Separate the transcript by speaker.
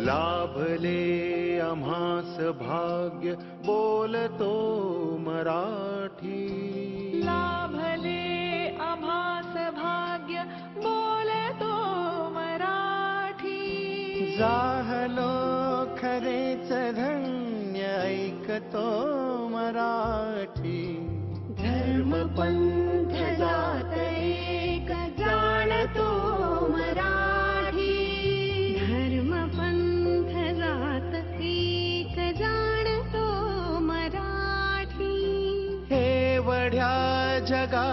Speaker 1: लाभले आम्हास भाग्य बोलतो मराठी.
Speaker 2: लाभले आम्हास भाग्य बोलतो मराठी.
Speaker 3: जाहलो खरेच धन्य ऐकतो मराठी.
Speaker 2: धर्म पंथ जात एक जाणतो मराठी. धर्म पंथ जात एक जाणतो मराठी.
Speaker 3: एवढ्या जगा